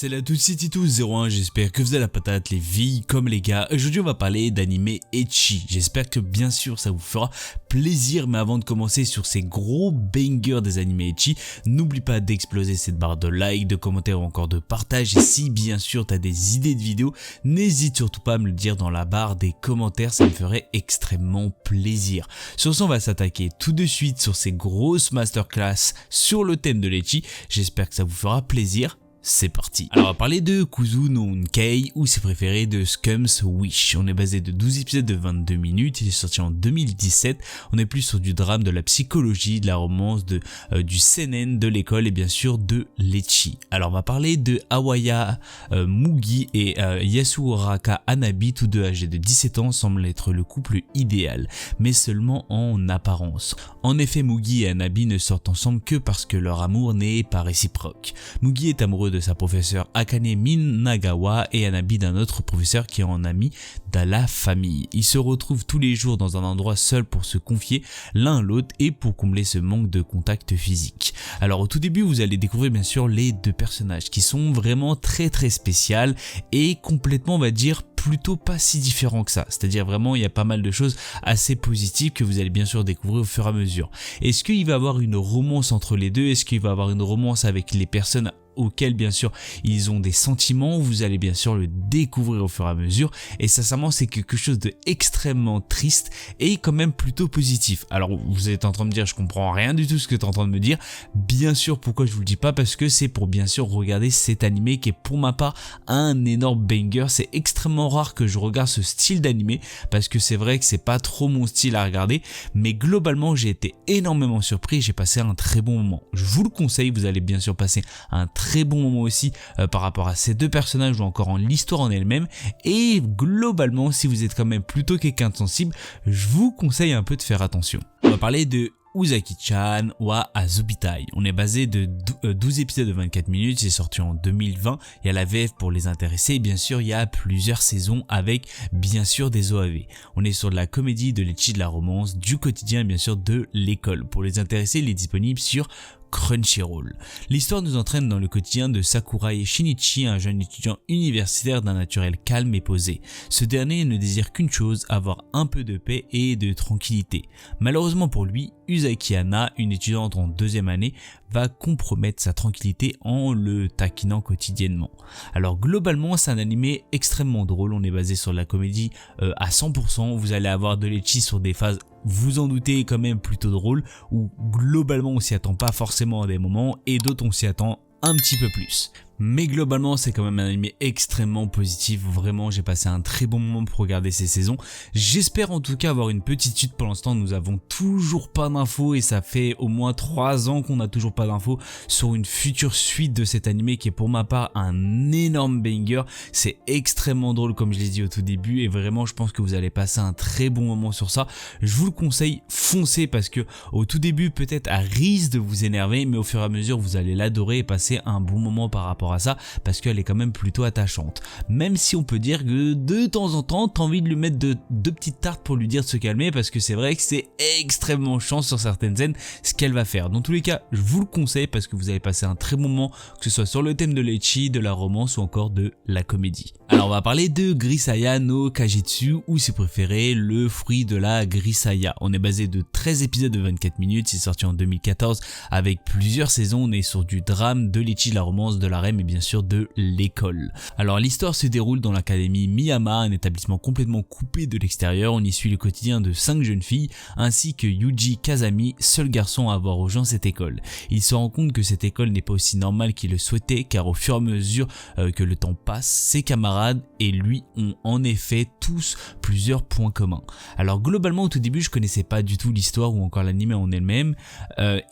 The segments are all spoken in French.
Salut à tous, c'est Tito01, j'espère que vous avez la patate les filles comme les gars. Aujourd'hui on va parler d'anime ecchi, j'espère que bien sûr ça vous fera plaisir, mais avant de commencer sur ces gros bangers des animes ecchi, n'oublie pas d'exploser cette barre de like, de commentaires ou encore de partage, et si bien sûr tu as des idées de vidéos, n'hésite surtout pas à me le dire dans la barre des commentaires, ça me ferait extrêmement plaisir. Sur ce on va s'attaquer tout de suite sur ces grosses masterclass sur le thème de l'ecchi, j'espère que ça vous fera plaisir. C'est parti. Alors on va parler de Kuzu no Unkei ou ses préférés de Scum's Wish. On est basé de 12 épisodes de 22 minutes, il est sorti en 2017. On est plus sur du drame, de la psychologie, de la romance, du seinen, de l'école et bien sûr de l'ecchi. Alors on va parler de Awaya Mugi et Yasuoraka Hanabi, tous deux âgés de 17 ans, semblent être le couple idéal, mais seulement en apparence. En effet, Mugi et Hanabi ne sortent ensemble que parce que leur amour n'est pas réciproque. Mugi est amoureux de sa professeure Akane Minagawa et Hanabi d'un autre professeur qui est en ami de la famille. Ils se retrouvent tous les jours dans un endroit seul pour se confier l'un à l'autre et pour combler ce manque de contact physique. Alors au tout début vous allez découvrir bien sûr les deux personnages qui sont vraiment très spéciaux et complètement on va dire plutôt pas si différents que ça, c'est-à-dire vraiment il y a pas mal de choses assez positives que vous allez bien sûr découvrir au fur et à mesure. Est-ce qu'il va y avoir une romance entre les deux? Est-ce qu'il va y avoir une romance avec les personnes auxquels bien sûr ils ont des sentiments? Vous allez bien sûr le découvrir au fur et à mesure, et sincèrement c'est quelque chose de extrêmement triste et quand même plutôt positif. Alors vous êtes en train de me dire je comprends rien du tout ce que tu es en train de me dire. Bien sûr, pourquoi je vous le dis pas? Parce que c'est pour bien sûr regarder cet animé qui est pour ma part un énorme banger. C'est extrêmement rare que je regarde ce style d'animé parce que c'est vrai que c'est pas trop mon style à regarder, mais globalement j'ai été énormément surpris, j'ai passé un très bon moment. Je vous le conseille, vous allez bien sûr passer un très bon moment aussi par rapport à ces deux personnages ou encore en l'histoire en elle-même, et globalement si vous êtes quand même plutôt quelqu'un de sensible, je vous conseille un peu de faire attention. On va parler de Uzaki-chan wa Azubitai. On est basé de 12 épisodes de 24 minutes, c'est sorti en 2020, il y a la VF pour les intéressés et bien sûr il y a plusieurs saisons avec bien sûr des OAV. On est sur de la comédie, de l'ecchi, de la romance, du quotidien et bien sûr de l'école. Pour les intéressés, il est disponible sur Crunchyroll. L'histoire nous entraîne dans le quotidien de Sakurai Shinichi, un jeune étudiant universitaire d'un naturel calme et posé. Ce dernier ne désire qu'une chose, avoir un peu de paix et de tranquillité. Malheureusement pour lui, Uzaki Hana, une étudiante en deuxième année, va compromettre sa tranquillité en le taquinant quotidiennement. Alors globalement c'est un animé extrêmement drôle, on est basé sur la comédie à 100%, vous allez avoir de l'ecchi sur des phases, vous en doutez, quand même plutôt drôle, où globalement on s'y attend pas forcément à des moments et d'autres on s'y attend un petit peu plus. Mais globalement c'est quand même un anime extrêmement positif, vraiment j'ai passé un très bon moment pour regarder ces saisons. J'espère en tout cas avoir une petite suite. Pour l'instant nous avons toujours pas d'infos et ça fait au moins 3 ans qu'on n'a toujours pas d'infos sur une future suite de cet anime qui est pour ma part un énorme banger. C'est extrêmement drôle comme je l'ai dit au tout début et vraiment je pense que vous allez passer un très bon moment sur ça. Je vous le conseille, foncez, parce que au tout début peut-être à risque de vous énerver, mais au fur et à mesure vous allez l'adorer et passer un bon moment par rapport à ça, parce qu'elle est quand même plutôt attachante. Même si on peut dire que de temps en temps t'as envie de lui mettre deux petites tartes pour lui dire de se calmer, parce que c'est vrai que c'est extrêmement chiant sur certaines scènes ce qu'elle va faire. Dans tous les cas je vous le conseille parce que vous allez passer un très bon moment, que ce soit sur le thème de l'ecchi, de la romance ou encore de la comédie. Alors on va parler de Grisaya no Kajitsu, ou si préféré le fruit de la Grisaya. On est basé de 13 épisodes de 24 minutes, c'est sorti en 2014 avec plusieurs saisons. On est sur du drame, de l'ecchi, de la romance, de la REM et bien sûr de l'école. Alors l'histoire se déroule dans l'académie Miyama, un établissement complètement coupé de l'extérieur. On y suit le quotidien de 5 jeunes filles ainsi que Yuji Kazami, seul garçon à avoir rejoint cette école. Il se rend compte que cette école n'est pas aussi normale qu'il le souhaitait, car au fur et à mesure que le temps passe, ses camarades et lui ont en effet tous plusieurs points communs. Alors globalement au tout début je connaissais pas du tout l'histoire ou encore l'anime en elle-même,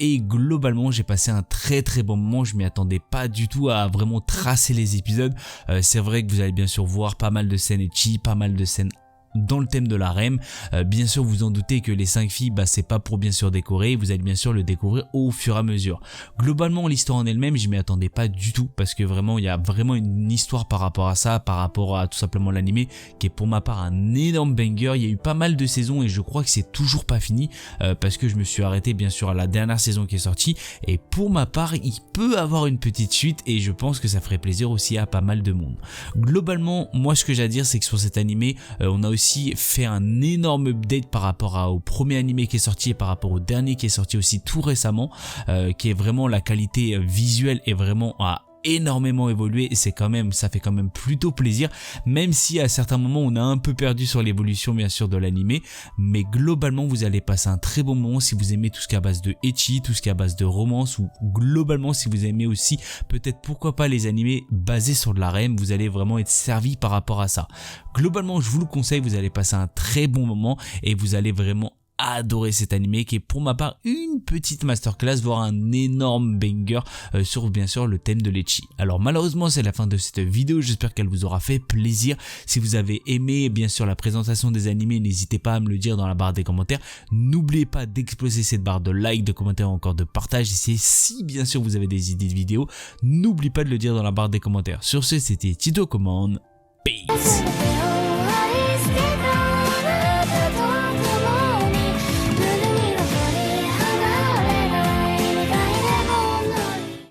et globalement j'ai passé un très bon moment. Je m'y attendais pas du tout à vraiment tracer les épisodes. C'est vrai que vous allez bien sûr voir pas mal de scènes ecchi, pas mal de scènes dans le thème de la reine. Bien sûr, vous en doutez que les 5 filles, c'est pas pour bien sûr décorer, vous allez bien sûr le découvrir au fur et à mesure. Globalement, l'histoire en elle-même, je m'y attendais pas du tout parce que vraiment, il y a vraiment une histoire par rapport à ça, par rapport à tout simplement l'animé qui est pour ma part un énorme banger. Il y a eu pas mal de saisons et je crois que c'est toujours pas fini parce que je me suis arrêté bien sûr à la dernière saison qui est sortie et pour ma part, il peut avoir une petite suite et je pense que ça ferait plaisir aussi à pas mal de monde. Globalement, moi ce que j'ai à dire, c'est que sur cet animé, on a aussi fait un énorme update par rapport au premier animé qui est sorti et par rapport au dernier qui est sorti aussi tout récemment, qui est vraiment la qualité visuelle est vraiment à énormément évolué et ça fait quand même plutôt plaisir, même si à certains moments on a un peu perdu sur l'évolution bien sûr de l'animé, mais globalement vous allez passer un très bon moment si vous aimez tout ce qui est à base de ecchi, tout ce qui est à base de romance, ou globalement si vous aimez aussi peut-être pourquoi pas les animés basés sur de la REM, vous allez vraiment être servi par rapport à ça. Globalement je vous le conseille, vous allez passer un très bon moment et vous allez vraiment adorer cet animé qui est pour ma part une petite masterclass, voire un énorme banger sur bien sûr le thème de l'ecchi. Alors malheureusement c'est la fin de cette vidéo, j'espère qu'elle vous aura fait plaisir. Si vous avez aimé bien sûr la présentation des animés, n'hésitez pas à me le dire dans la barre des commentaires. N'oubliez pas d'exploser cette barre de like, de commentaires ou encore de partage. Et si bien sûr vous avez des idées de vidéos, n'oubliez pas de le dire dans la barre des commentaires. Sur ce, c'était Tito Commande, peace.